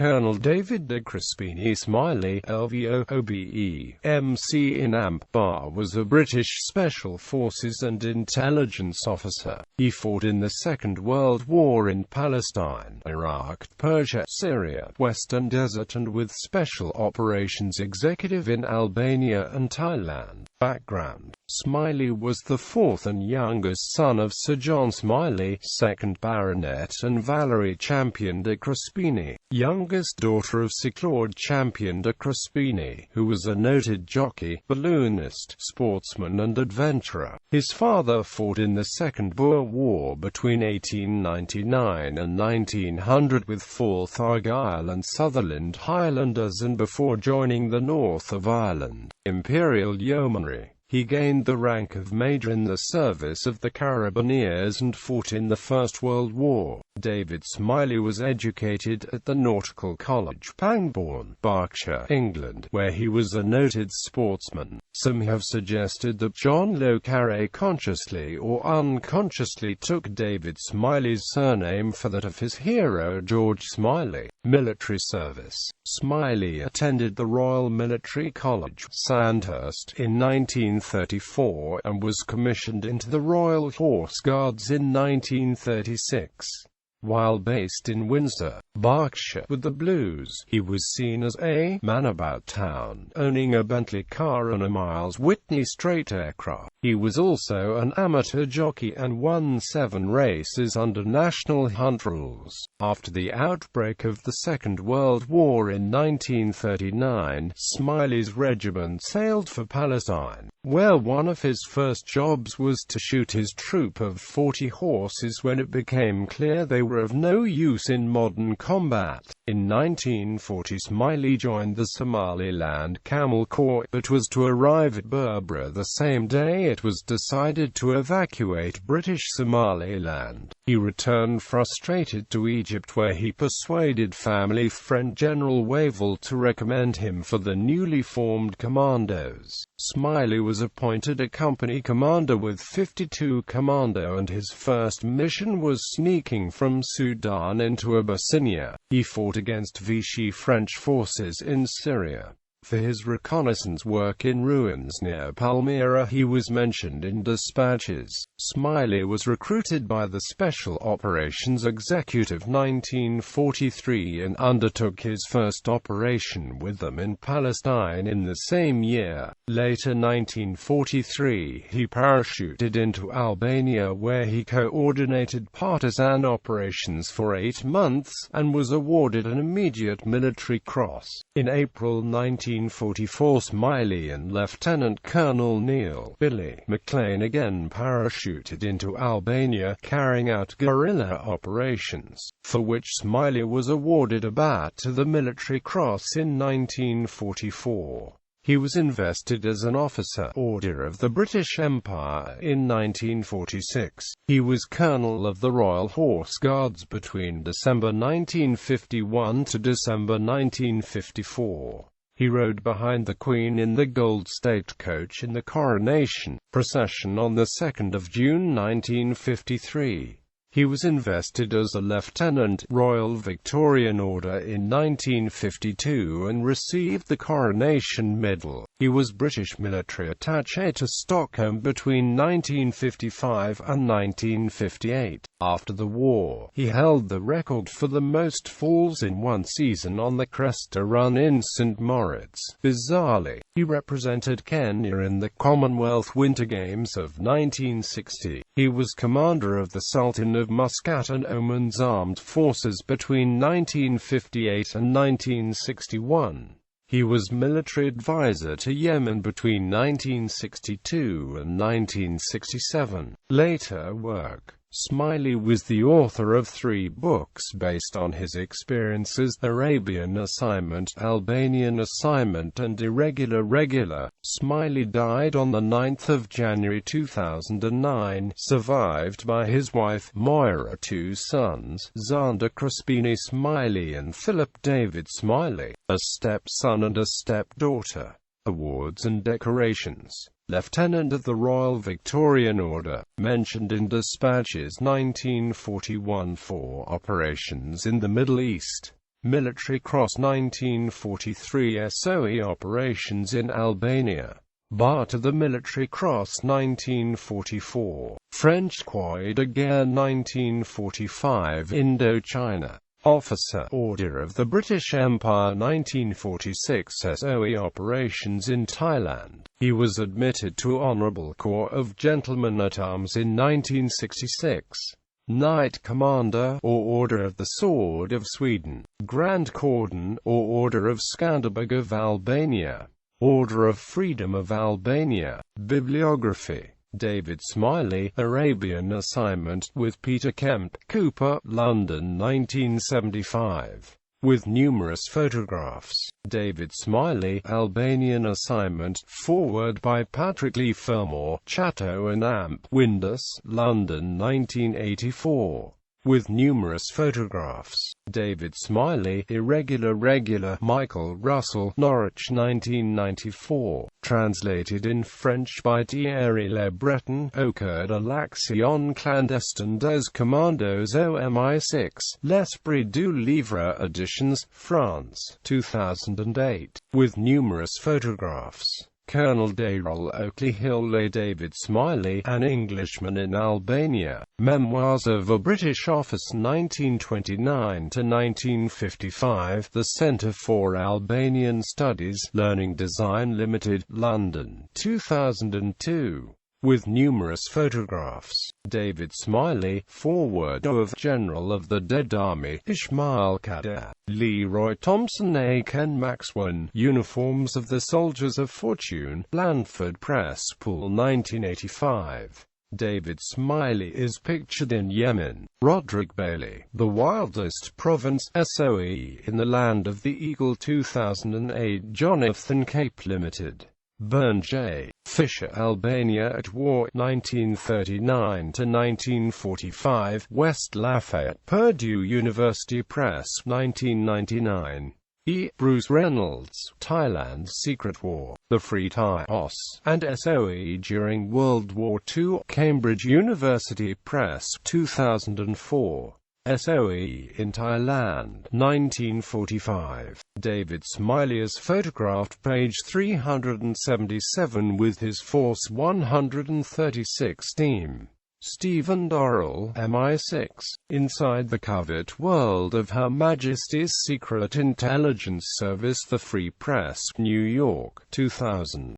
Colonel David de Crespigny Smiley, LVOOBE, MC in Bar, was a British Special Forces and intelligence officer. He fought in the Second World War in Palestine, Iraq, Persia, Syria, Western Desert, and with Special Operations Executive in Albania and Thailand. Background: Smiley was the fourth and youngest son of Sir John Smiley, 2nd Baronet, and Valerie Champion de Crespigny, youngest daughter of Sir Claude Champion de Crespigny, who was a noted jockey, balloonist, sportsman and adventurer. His father fought in the Second Boer War between 1899 and 1900 with 4th Argyll and Sutherland Highlanders, and before joining the North of Ireland Imperial Yeomanry, he gained the rank of Major in the service of the Carabineers and fought in the First World War. David Smiley was educated at the Nautical College, Pangbourne, Berkshire, England, where he was a noted sportsman. Some have suggested that John le Carré consciously or unconsciously took David Smiley's surname for that of his hero George Smiley. Military service: Smiley attended the Royal Military College, Sandhurst, in 1934, and was commissioned into the Royal Horse Guards in 1936. While based in Windsor, Berkshire, with the Blues, he was seen as a man about town, owning a Bentley car and a Miles Whitney straight aircraft. He was also an amateur jockey and won 7 races under national hunt rules. After the outbreak of the Second World War in 1939, Smiley's regiment sailed for Palestine, where one of his first jobs was to shoot his troop of 40 horses when it became clear they were of no use in modern combat. In 1940, Smiley joined the Somaliland Camel Corps, but was to arrive at Berbera the same day it was decided to evacuate British Somaliland. He returned frustrated to Egypt, where he persuaded family friend General Wavell to recommend him for the newly formed Commandos. Smiley was appointed a company commander with 52 Commando, and his first mission was sneaking from Sudan into Abyssinia. He fought against Vichy French forces in Syria. For his reconnaissance work in ruins near Palmyra, he was mentioned in dispatches. Smiley was recruited by the Special Operations Executive 1943 and undertook his first operation with them in Palestine in the same year. Later 1943, he parachuted into Albania, where he coordinated partisan operations for 8 months, and was awarded an immediate military cross. In April 1944, Smiley and Lieutenant Colonel Neil "Billy" McLean again parachuted into Albania, carrying out guerrilla operations, for which Smiley was awarded a bat to the Military Cross in 1944. He was invested as an officer, Order of the British Empire, in 1946. He was Colonel of the Royal Horse Guards between December 1951 to December 1954. He rode behind the Queen in the Gold Stagecoach in the coronation procession on the 2nd of June 1953. He was invested as a Lieutenant, Royal Victorian Order in 1952 and received the Coronation Medal. He was British military attaché to Stockholm between 1955 and 1958. After the war, he held the record for the most falls in one season on the Cresta Run in St. Moritz. Bizarrely, he represented Kenya in the Commonwealth Winter Games of 1960. He was commander of the Sultan of Muscat and Oman's armed forces between 1958 and 1961. He was military advisor to Yemen between 1962 and 1967. Later work: Smiley was the author of 3 books based on his experiences: Arabian Assignment, Albanian Assignment, and Irregular Regular. Smiley died on the 9th of January 2009, survived by his wife, Moira, 2 sons, Zan de Crespigny Smiley and Philip David Smiley, a stepson and a stepdaughter. Awards and decorations: Lieutenant of the Royal Victorian Order, mentioned in dispatches 1941 for operations in the Middle East. Military Cross 1943 SOE operations in Albania. Bar to the Military Cross 1944. French Croix de Guerre 1945 Indochina. Officer, Order of the British Empire 1946 SOE operations in Thailand. He was admitted to Honourable Corps of Gentlemen-at-Arms in 1966. Knight Commander, or Order of the Sword of Sweden. Grand Cordon, or Order of Skanderbeg of Albania. Order of Freedom of Albania. Bibliography. David Smiley, Arabian Assignment, with Peter Kemp, Cooper, London 1975. With numerous photographs. David Smiley, Albanian Assignment, forward by Patrick Lee Fermor, Chatto and Amp, Windus, London 1984. With numerous photographs. David Smiley, Irregular Regular, Michael Russell, Norwich 1994. Translated in French by Thierry Le Breton. Occurred à l'action clandestine des commandos au MI6. L'Esprit du Livre Editions, France, 2008. With numerous photographs. Colonel Daryl Oakley Hill David Smiley, An Englishman in Albania. Memoirs of a British Officer 1929–1955. The Centre for Albanian Studies, Learning Design Limited, London, 2002. With numerous photographs. David Smiley, forward of General of the Dead Army, Ismail Kader. Leroy Thompson A. Ken Maxwell, Uniforms of the Soldiers of Fortune, Blandford Press Pool 1985. David Smiley is pictured in Yemen. Roderick Bailey, The Wildest Province, SOE, in the Land of the Eagle 2008. Jonathan Cape Limited. Burn J. Fisher, Albania at War, 1939–1945, West Lafayette, Purdue University Press, 1999. E. Bruce Reynolds, Thailand's Secret War, The Free Thai Os, and SOE during World War II, Cambridge University Press, 2004. SOE in Thailand, 1945. David Smiley is photographed page 377 with his Force 136 team. Stephen Dorrell, MI6. Inside the Covert World of Her Majesty's Secret Intelligence Service. The Free Press, New York, 2000.